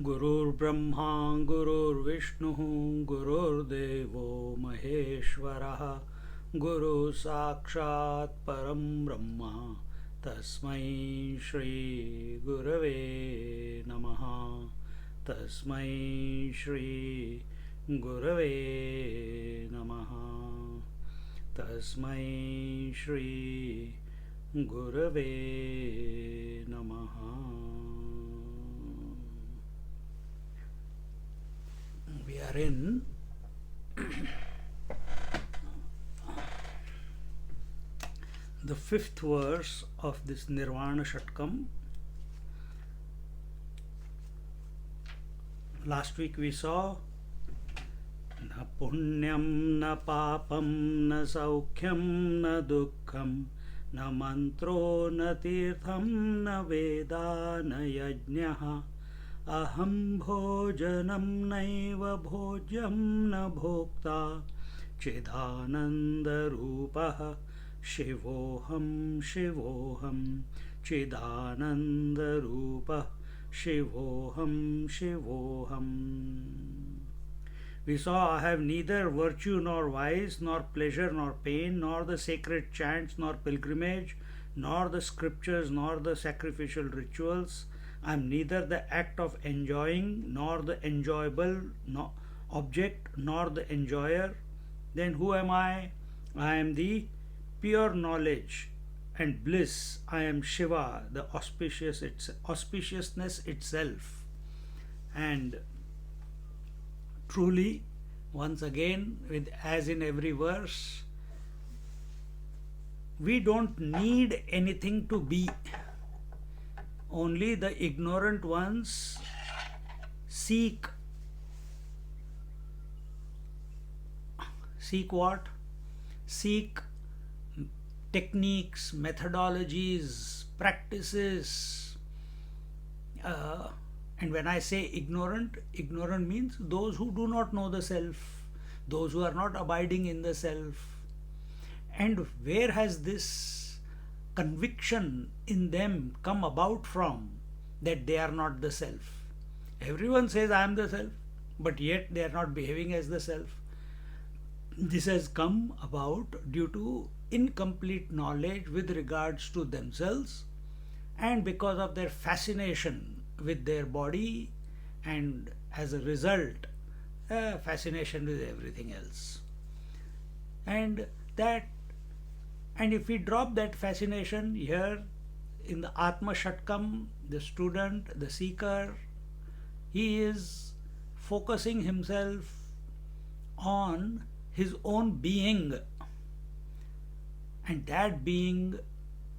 गुरुर्ब्रह्मा गुरुर्विष्णुः गुरुर्देवो महेश्वरः गुरु साक्षात् परं ब्रह्म तस्मै श्री गुरवे नमः तस्मै श्री गुरवे नमः तस्मै श्री गुरवे नमः. We are in the fifth verse of this Nirvana Shatkam. Last week we saw na punyam na papam na saukyam na dukkham na mantro na tirtham na veda na yajnaha aham bhojanam naiva bhojyam na bhokta chidananda rupah shivoham shivoham chidananda rupah shivoham shivoham. We saw I have neither virtue nor vice, nor pleasure nor pain, nor the sacred chants nor pilgrimage, nor the scriptures nor the sacrificial rituals. I am neither the act of enjoying, nor the enjoyable object, nor the enjoyer. Then who am I? I am the pure knowledge and bliss. I am Shiva, the auspiciousness itself. And truly, once again, as in every verse, we don't need anything to be. Only the ignorant ones seek what? Seek techniques, methodologies, practices. And when I say ignorant, ignorant means those who do not know the self, those who are not abiding in the self. And where has this conviction in them come about from, that they are not the self? Everyone says I am the self, but yet they are not behaving as the self. This has come about due to incomplete knowledge with regards to themselves, and because of their fascination with their body, and as a result fascination with everything else. And if we drop that fascination here in the Atma Shatkam, the student, the seeker, he is focusing himself on his own being, and that being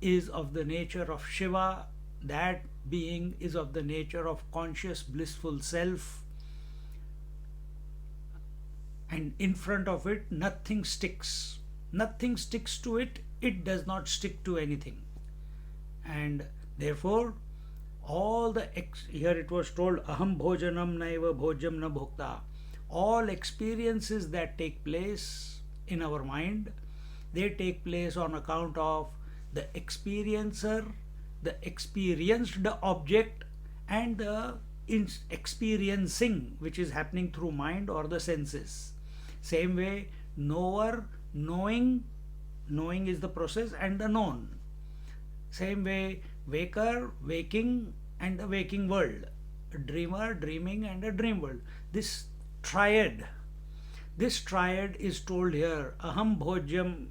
is of the nature of Shiva, that being is of the nature of conscious blissful self, and in front of it nothing sticks to it, it does not stick to anything. And therefore all the here it was told aham bhojanam naiva bhojyam na bhokta, all experiences that take place in our mind, they take place on account of the experiencer, the experienced object, and the experiencing which is happening through mind or the senses. Same way, knower, knowing is the process and the known. Same way, waker, waking, and the waking world, a dreamer, dreaming, and a dream world. This triad is told here, aham bhojanam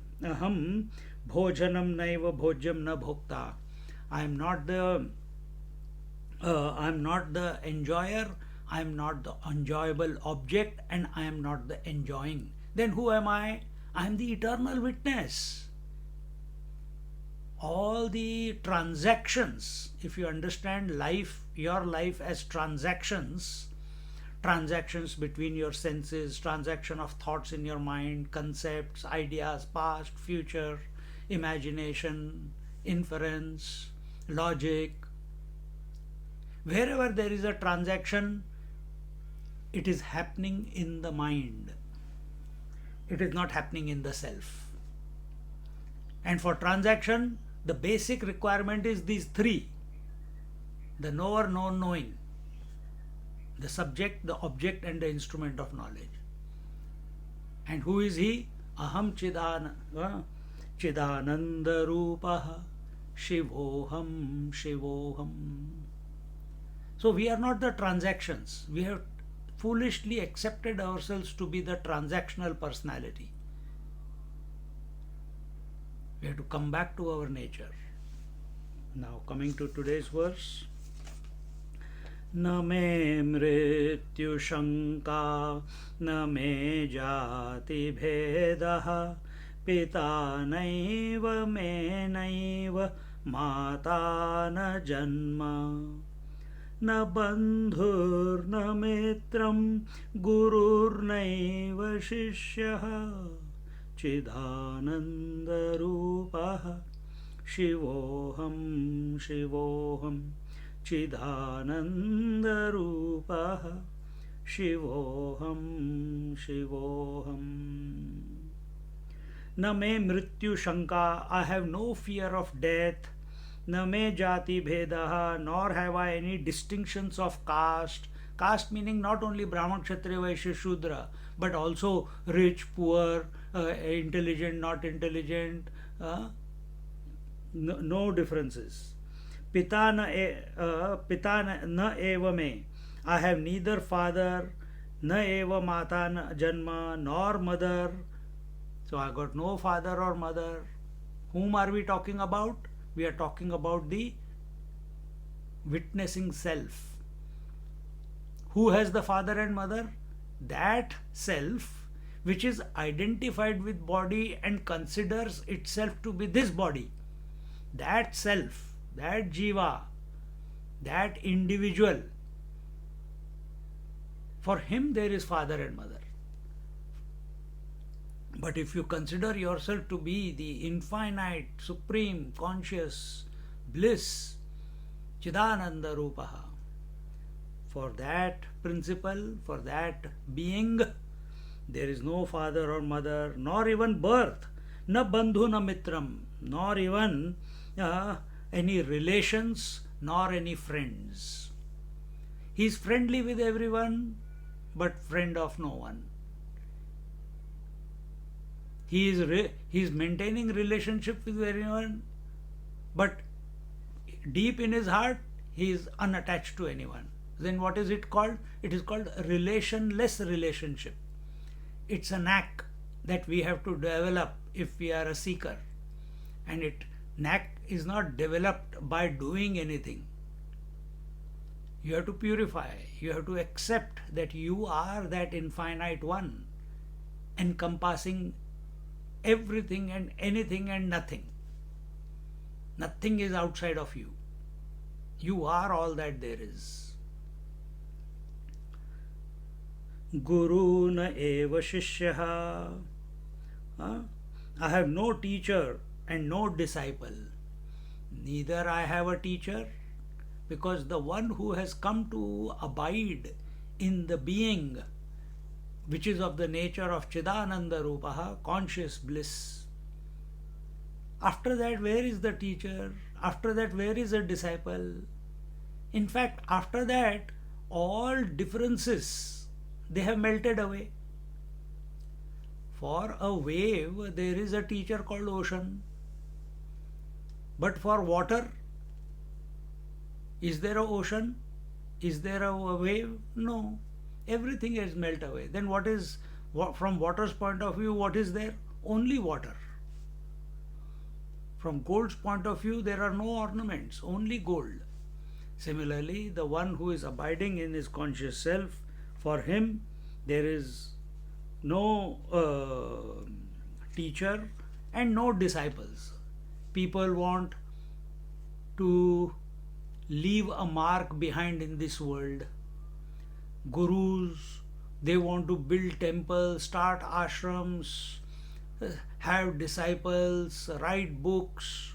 naiva bhojyam na bhokta. I am not the enjoyer, I am not the enjoyable object, and I am not the enjoying. Then who am I? I am the eternal witness. All the transactions, if you understand life, your life as transactions transactions between your senses, transaction of thoughts in your mind, concepts, ideas, past, future, imagination, inference, logic. Wherever there is a transaction, it is happening in the mind. It is not happening in the self. And for transaction, the basic requirement is these three: the knower, known, knowing, the subject, the object, and the instrument of knowledge. And who is he? Aham Chidananda Rupaha Shivoham Shivoham. So we are not the transactions. We have foolishly accepted ourselves to be the transactional personality. We have to come back to our nature. Now coming to today's verse. न मे मृत्यु शंका न मे जाति भेदः पिता नैव मे नैव माता न जन्म न बन्धुर्न मित्रं गुरुर्नैव शिष्यः चिदानन्दरूपः शिवोऽहं शिवोऽहं चिदानन्दरूपः शिवोऽहं शिवोऽहं. न मे मृत्यु शंका, I have no fear of death. न मे jati bhedaha, nor have I any distinctions of caste. Caste meaning not only Brahman, Kshatriya, Vaishya, Shudra, but also rich, poor, intelligent, not intelligent, no differences. Pita na eva me, I have neither father, na eva mata na janma, nor mother. So I got no father or mother. Whom are we talking about? We are talking about the witnessing self. Who has the father and mother? That self which is identified with body and considers itself to be this body. That self, that jiva, that individual, for him there is father and mother. But if you consider yourself to be the infinite, supreme, conscious bliss, Chidananda Rupaha, for that principle, for that being, there is no father or mother, nor even birth, na bandhu na mitram, nor even any relations, nor any friends. He is friendly with everyone, but friend of no one. He is maintaining relationship with everyone, but deep in his heart, he is unattached to anyone. Then what is it called? It is called relationless relationship. It's a knack that we have to develop if we are a seeker. And knack is not developed by doing anything. You have to purify. You have to accept that you are that infinite one, encompassing everything and anything and nothing. Nothing is outside of you. You are all that there is. Guru na eva shishyaha. I have no teacher and no disciple. Neither I have a teacher, because the one who has come to abide in the being which is of the nature of Chidananda Rupaha, conscious bliss. After that, where is the teacher? After that, where is a disciple? In fact, after that, all differences, they have melted away. For a wave, there is a teacher called ocean. But for water, is there an ocean? Is there a wave? No. Everything has melted away. Then what is, from water's point of view, what is there? Only water. From gold's point of view, there are no ornaments, only gold. Similarly, the one who is abiding in his conscious self, for him there is no teacher and no disciples. People want to leave a mark behind in this world. gurus, they want to build temples, start ashrams, have disciples, write books,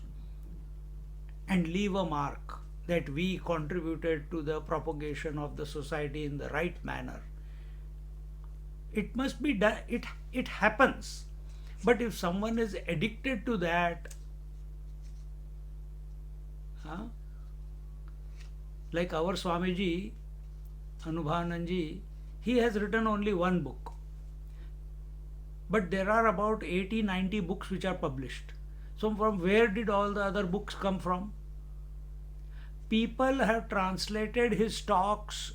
and leave a mark that we contributed to the propagation of the society in the right manner. It must be done. It happens. But if someone is addicted to that, huh, like our Swamiji, Anubhavananji, he has written only one book. But there are about 80, 90 books which are published. So from where did all the other books come from? People have translated his talks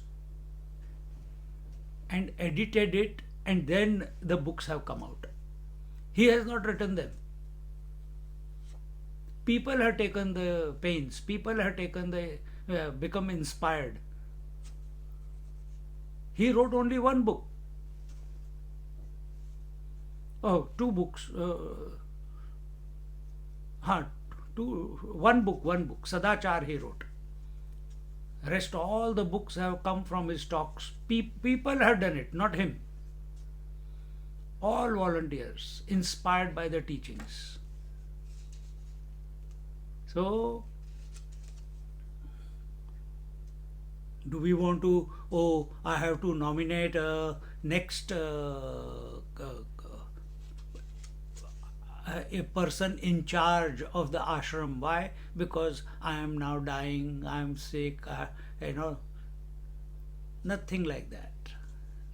and edited it, and then the books have come out. He has not written them. People have taken the pains. People have taken become inspired. He wrote only one book. Oh, two books. One book. Sadachar he wrote. Rest all the books have come from his talks. People have done it, not him. All volunteers, inspired by the teachings. So, do we want to, I have to nominate a next a person in charge of the ashram? Why? Because I am now dying, I am sick, nothing like that.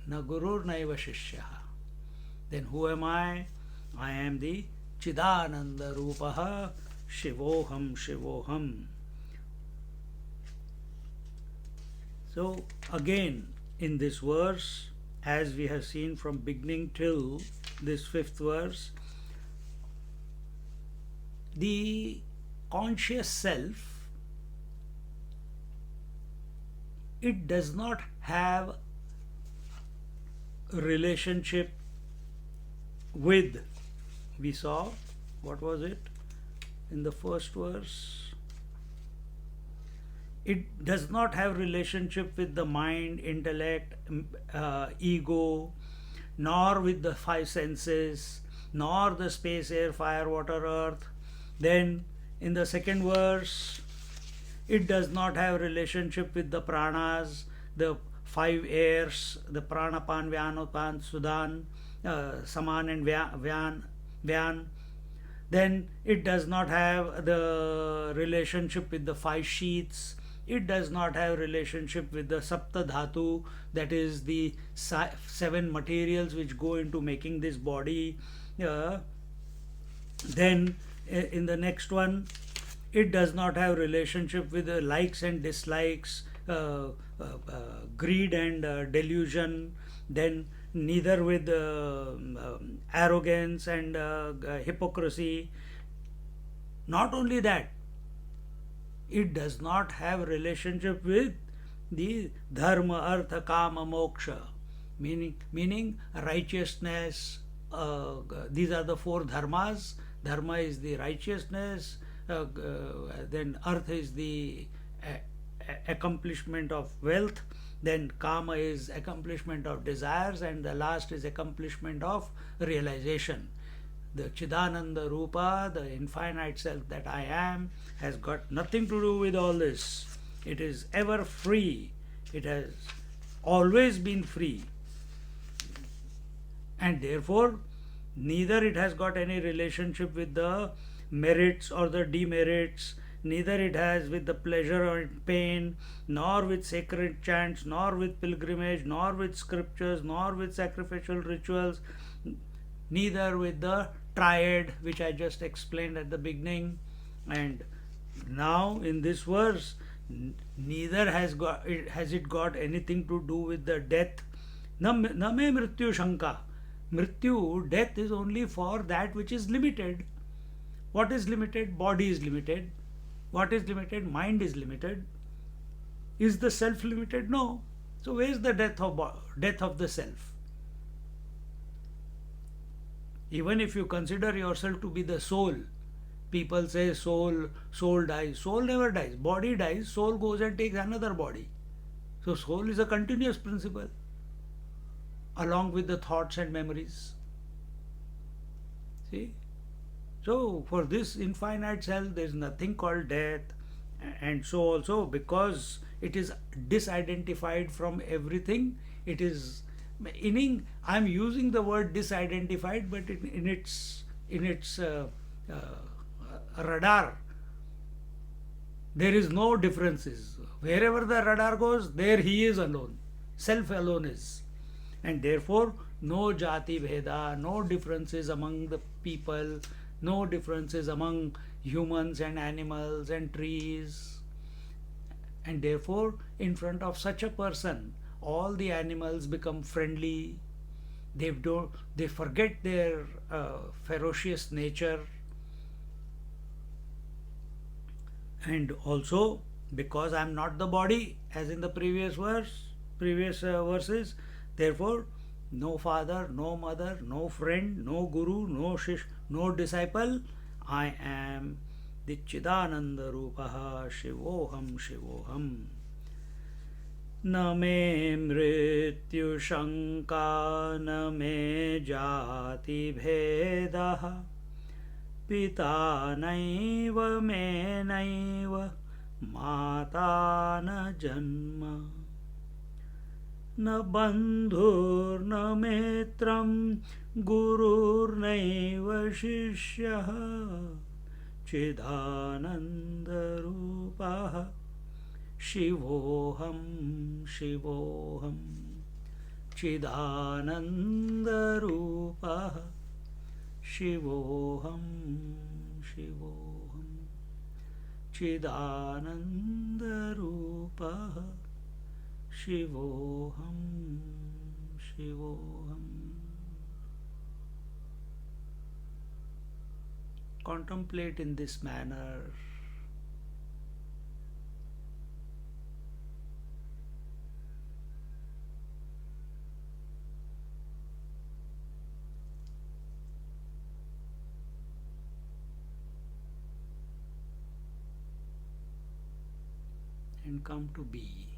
Na gurur naiva shishya. Then who am I? I am the Chidananda Rupaha Shivoham Shivoham. So again, in this verse, as we have seen from beginning till this fifth verse, the conscious self, it does not have a relationship with, we saw, what was it in the first verse? It does not have relationship with the mind, intellect, ego, nor with the five senses, nor the space, air, fire, water, earth. Then in the second verse, it does not have relationship with the pranas, the five airs, the pranapan, vyanopan, sudan, saman and vyan. Then it does not have the relationship with the five sheaths. It does not have relationship with the sapta dhatu, that is the seven materials which go into making this body. Then in the next one, it does not have relationship with the likes and dislikes, greed and delusion. Then neither with arrogance and hypocrisy. Not only that, it does not have relationship with the dharma, artha, kama, moksha, meaning righteousness. These are the four dharmas. Dharma is the righteousness, then artha is the accomplishment of wealth, then kama is accomplishment of desires, and the last is accomplishment of realization. The Chidananda Rupa, the infinite self that I am, has got nothing to do with all this. It is ever free. It has always been free. And therefore, neither it has got any relationship with the merits or the demerits, neither it has with the pleasure or pain, nor with sacred chants, nor with pilgrimage, nor with scriptures, nor with sacrificial rituals, neither with the triad which I just explained at the beginning. And now in this verse, neither has it got anything to do with the death. Na me mrityu shanka. Mrityu, death, is only for that which is limited. What is limited? Body is limited. What is limited? Mind is limited. Is the self limited? No. So where is the death of the self? Even if you consider yourself to be the soul, people say soul dies. Soul never dies. Body dies. Soul goes and takes another body. So, soul is a continuous principle along with the thoughts and memories. See? So, for this infinite self, there is nothing called death. And so, also, because it is disidentified from everything, it is meaning I'm using the word disidentified, but in its radar, there is no differences. Wherever the radar goes, there he is alone. Self alone is. And therefore, no jati bheda, no differences among the people, no differences among humans and animals and trees. And therefore, in front of such a person, all the animals become friendly. They forget their ferocious nature. And also, because I am not the body, as in the previous verses, therefore, no father, no mother, no friend, no guru, no shish, no disciple. I am the Chidananda Rupaha Shivoham Shivoham. न मे मृत्युशङ्का न मे जातिभेदः पिता नैव मे नैव माता न जन्म न बन्धुर्न मित्रं गुरुर्नैव शिष्यः चिदानन्दरूपः शिवोऽहं शिवोऽहं चिदानन्दरूपः शिवोऽहं शिवोऽहं चिदानन्दरूपः शिवोऽहं शिवोऽहम्. Contemplate in this manner. And come to be.